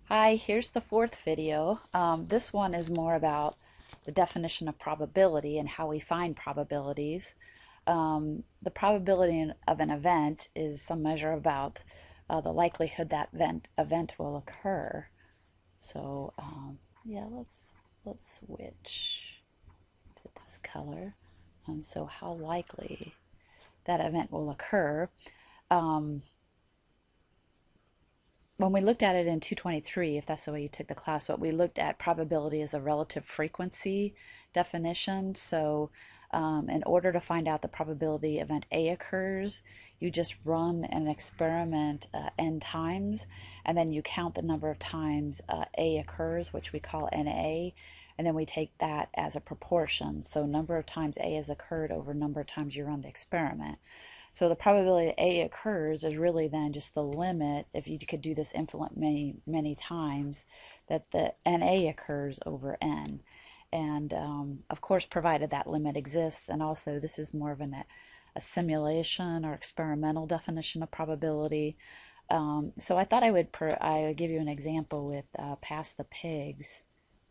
Hi, here's the fourth video. This one is more about the definition of probability and how we find probabilities. The probability of an event is some measure about the likelihood that event will occur. So yeah, let's switch to this color. So how likely that event will occur. Um, when we looked at it in 223, if that's the way you took the class, what we looked at probability as a relative frequency definition. So in order to find out the probability event A occurs, you just run an experiment n times, and then you count the number of times A occurs, which we call NA, and then we take that as a proportion. So number of times A has occurred over number of times you run the experiment. So the probability that A occurs is really then just the limit, if you could do this infinite many times, that the NA occurs over N. And of course, provided that limit exists, and also this is more of a simulation or experimental definition of probability. So I thought I would give you an example with Pass the Pigs.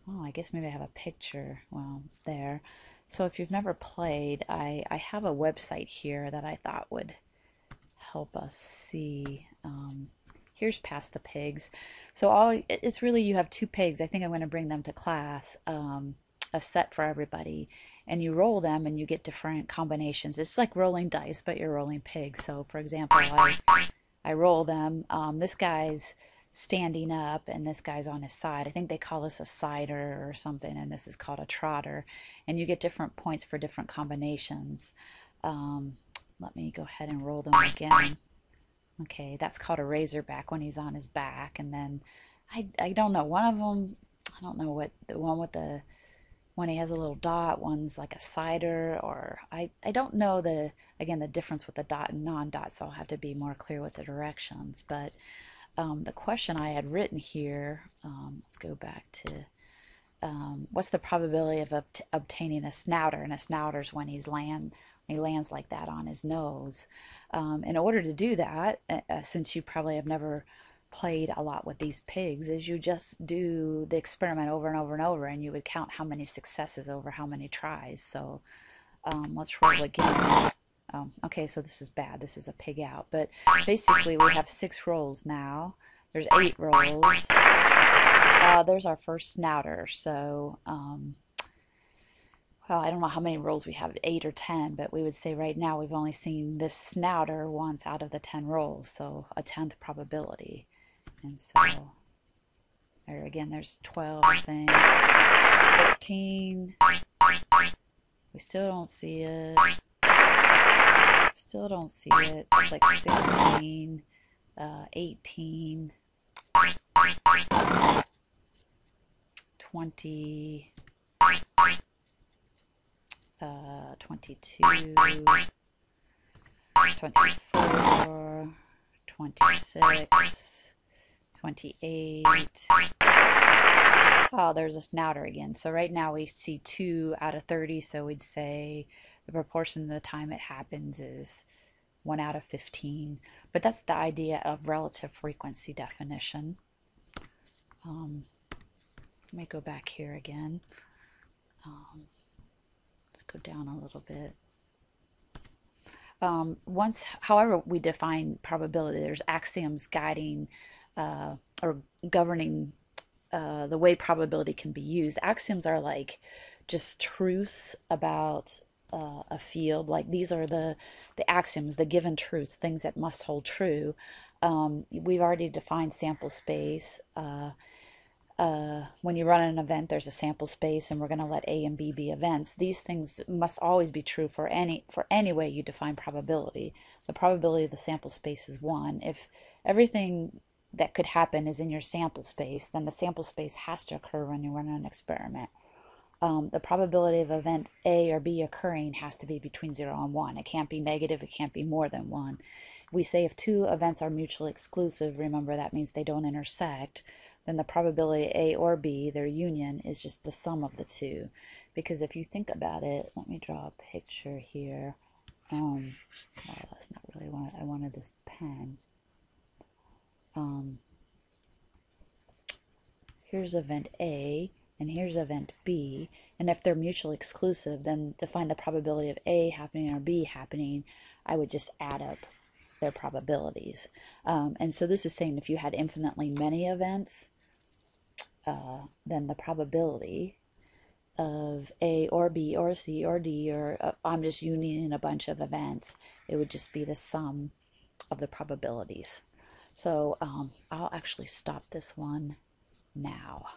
Oh, I guess maybe I have a picture. Well, there. So if you've never played, I have a website here that I thought would help us see. Here's Pass the Pigs. So it's really, you have two pigs. I think I'm going to bring them to class, a set for everybody. And you roll them and you get different combinations. It's like rolling dice, but you're rolling pigs. So for example, I roll them. This guy's standing up and this guy's on his side. I think they call this a sider or something, and this is called a trotter. And you get different points for different combinations. Let me go ahead and roll them again. Okay, that's called a razorback when he's on his back. And then I don't know, one of them, I don't know what, the one with the, when he has a little dot, one's like a cider, or I don't know again, the difference with the dot and non-dot, so I'll have to be more clear with the directions. But the question I had written here, let's go back to what's the probability of obtaining a snouter? And a snouter is when he lands like that on his nose. In order to do that, since you probably have never played a lot with these pigs, is you just do the experiment over and over and over, and you would count how many successes over how many tries. So let's roll again. Okay, so this is bad. This is a pig out. But basically, we have 6 rolls now. There's 8 rolls. There's our first snouter. So, well, I don't know how many rolls we have, 8 or 10, but we would say right now we've only seen this snouter once out of the 10 rolls. So, a 10th probability. And so, there again, there's 12, I think. 13. We still don't see it. Still don't see it. It's like 16, 18, 20, 22, 24, 26, 28. Oh, there's a snouter again. So right now we see 2 out of 30, so we'd say the proportion of the time it happens is 1 out of 15. But that's the idea of relative frequency definition. Let me go back here again. Let's go down a little bit. However we define probability, there's axioms guiding or governing the way probability can be used. Axioms are like just truths about a field. Like these are the axioms, the given truths, things that must hold true. We've already defined sample space. When you run an event, there's a sample space, and we're going to let A and B be events. These things must always be true for any way you define probability. The probability of the sample space is 1. If everything that could happen is in your sample space, then the sample space has to occur when you run an experiment. The probability of event A or B occurring has to be between 0 and 1. It can't be negative. It can't be more than 1. We say if 2 events are mutually exclusive, remember that means they don't intersect, then the probability A or B, their union, is just the sum of the 2. Because if you think about it, let me draw a picture here. Well, that's not really what I wanted. This pen. here's event A, and here's event B, and if they're mutually exclusive, then to find the probability of A happening or B happening, I would just add up their probabilities. And so this is saying if you had infinitely many events, then the probability of A or B or C or D, or I'm just unioning a bunch of events, it would just be the sum of the probabilities. So I'll actually stop this one now.